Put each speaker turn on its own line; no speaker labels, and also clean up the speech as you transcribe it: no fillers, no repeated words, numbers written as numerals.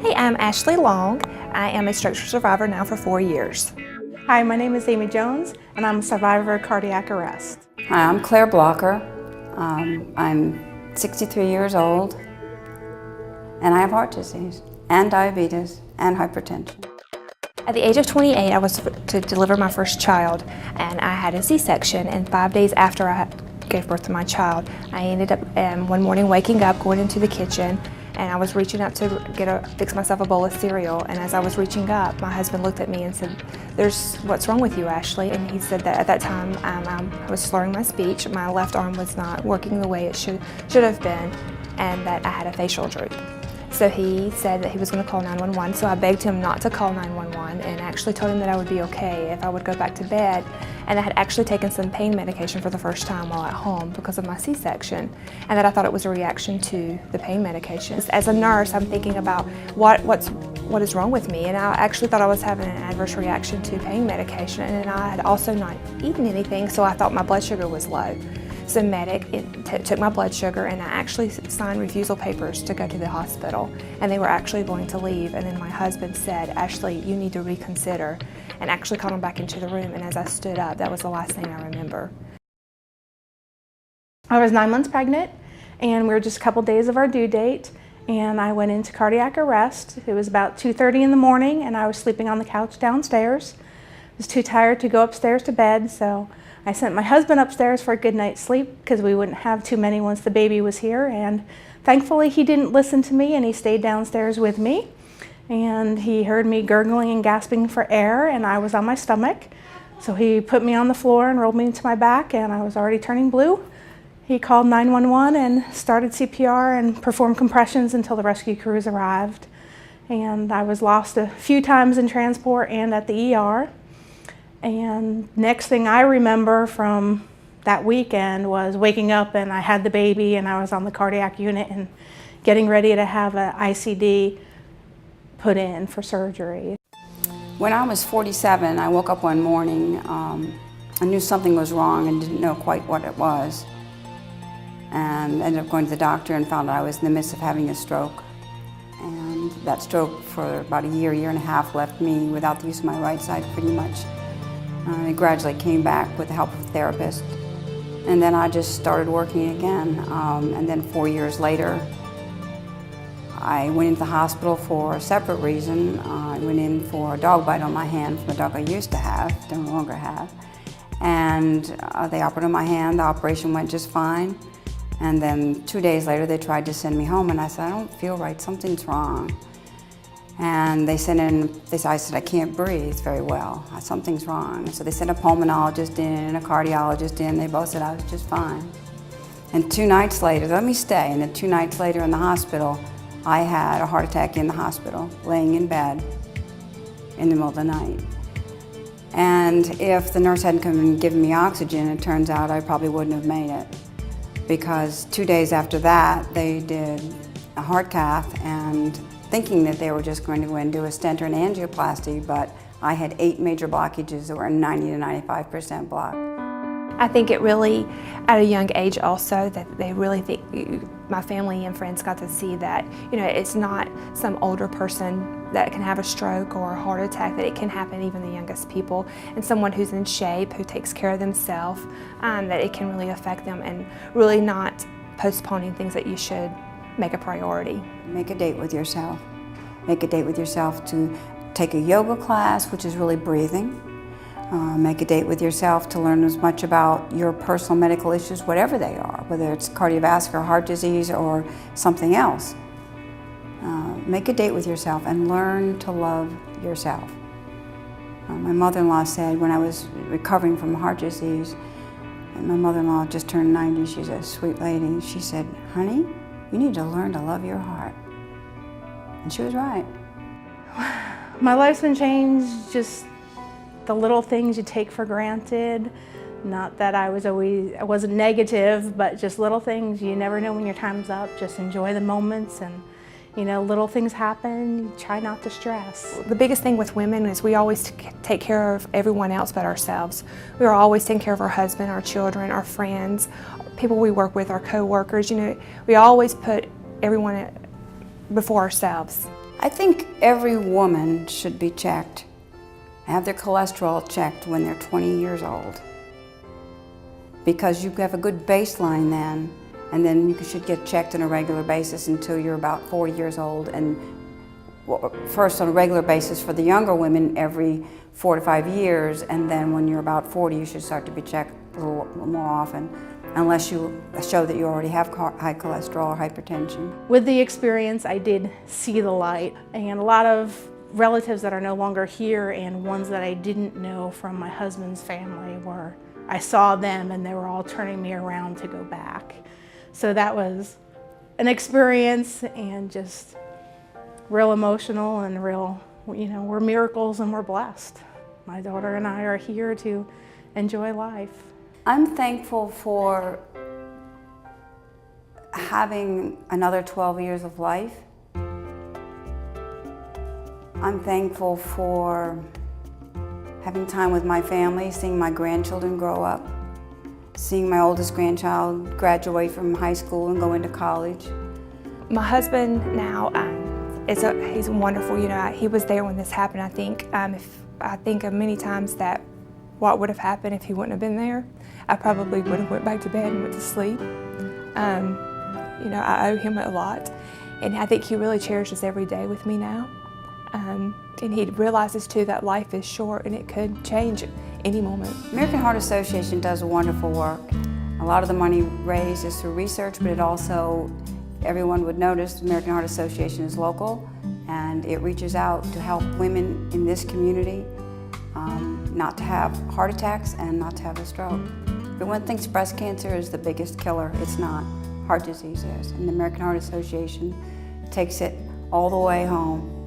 Hey, I'm Ashley Long. I am a stroke survivor now for 4 years.
Hi, my name is Amy Jones, and I'm a survivor of cardiac arrest.
Hi, I'm Claire Blocker. I'm 63 years old, and I have heart disease, and diabetes, and hypertension.
At the age of 28, I was to deliver my first child, and I had a C-section, and 5 days after I gave birth to my child, I ended up one morning waking up, going into the kitchen, and I was reaching up to fix myself a bowl of cereal, and as I was reaching up, my husband looked at me and said, "What's wrong with you, Ashley?" And he said that at that time I was slurring my speech, my left arm was not working the way it should have been, and that I had a facial droop. So he said that he was going to call 911, so I begged him not to call 911 and actually told him that I would be okay if I would go back to bed. And I had actually taken some pain medication for the first time while at home because of my C-section, and that I thought it was a reaction to the pain medication. As a nurse, I'm thinking about what is wrong with me, and I actually thought I was having an adverse reaction to pain medication, and I had also not eaten anything, so I thought my blood sugar was low. So medic took my blood sugar, and I actually signed refusal papers to go to the hospital, and they were actually going to leave, and then my husband said, "Ashley, you need to reconsider," and actually called him back into the room, and as I stood up, that was the last thing I remember.
I was 9 months pregnant, and we were just a couple days of our due date, and I went into cardiac arrest. It was about 2:30 in the morning, and I was sleeping on the couch downstairs. I was too tired to go upstairs to bed, so I sent my husband upstairs for a good night's sleep because we wouldn't have too many once the baby was here, and thankfully he didn't listen to me and he stayed downstairs with me, and he heard me gurgling and gasping for air, and I was on my stomach, so he put me on the floor and rolled me into my back, and I was already turning blue. He called 911 and started CPR and performed compressions until the rescue crews arrived, and I was lost a few times in transport and at the ER. And next thing I remember from that weekend was waking up and I had the baby and I was on the cardiac unit and getting ready to have an ICD put in for surgery.
When I was 47, I woke up one morning. I knew something was wrong and didn't know quite what it was, and ended up going to the doctor and found out I was in the midst of having a stroke. And that stroke for about a year and a half left me without the use of my right side pretty much. I gradually came back with the help of a therapist, and then I just started working again. And then 4 years later, I went into the hospital for a separate reason. I went in for a dog bite on my hand from a dog I used to have, no longer have. And they operated on my hand. The operation went just fine. And then 2 days later, they tried to send me home, and I said, "I don't feel right, something's wrong." And I said, "I can't breathe very well. Something's wrong." So they sent a pulmonologist in and a cardiologist in. They both said I was just fine. And 2 nights later, let me stay, and then 2 nights later in the hospital, I had a heart attack in the hospital, laying in bed in the middle of the night. And if the nurse hadn't come and given me oxygen, it turns out I probably wouldn't have made it. Because 2 days after that, they did a heart cath, and thinking that they were just going to go and do a stent or an angioplasty, but I had 8 major blockages that were 90 to 95% blocked.
I think it really, at a young age also, that they really think, my family and friends got to see that, it's not some older person that can have a stroke or a heart attack, that it can happen even the youngest people, and someone who's in shape, who takes care of themselves, that it can really affect them, and really not postponing things that you should make a priority.
Make a date with yourself. Make a date with yourself to take a yoga class, which is really breathing. Make a date with yourself to learn as much about your personal medical issues, whatever they are, whether it's cardiovascular, heart disease, or something else. Make a date with yourself and learn to love yourself. My mother-in-law said when I was recovering from heart disease, and my mother-in-law just turned 90, she's a sweet lady, she said, "Honey, you need to learn to love your heart." And she was right.
My life's been changed, just the little things you take for granted. Not that I wasn't negative, but just little things. You never know when your time's up. Just enjoy the moments, and little things happen. Try not to stress.
The biggest thing with women is we always take care of everyone else but ourselves. We are always taking care of our husband, our children, our friends, people we work with, our co-workers. We always put everyone before ourselves.
I think every woman should be checked, have their cholesterol checked when they're 20 years old, because you have a good baseline then, and then you should get checked on a regular basis until you're about 40 years old, and first on a regular basis for the younger women every 4 to 5 years, and then when you're about 40 you should start to be checked a little more often, unless you show that you already have high cholesterol or hypertension.
With the experience, I did see the light, and a lot of relatives that are no longer here and ones that I didn't know from my husband's family were, I saw them and they were all turning me around to go back. So that was an experience and just real emotional and real, we're miracles and we're blessed. My daughter and I are here to enjoy life.
I'm thankful for having another 12 years of life. I'm thankful for having time with my family, seeing my grandchildren grow up, seeing my oldest grandchild graduate from high school and go into college.
My husband now, he's wonderful. He was there when this happened. I think of many times that what would have happened if he wouldn't have been there. I probably would have went back to bed and went to sleep. I owe him a lot, and I think he really cherishes every day with me now. And he realizes too that life is short and it could change any moment.
American Heart Association does wonderful work. A lot of the money raised is through research, but it also, everyone would notice, the American Heart Association is local, and it reaches out to help women in this community not to have heart attacks and not to have a stroke. Everyone thinks breast cancer is the biggest killer. It's not. Heart disease is. And the American Heart Association takes it all the way home.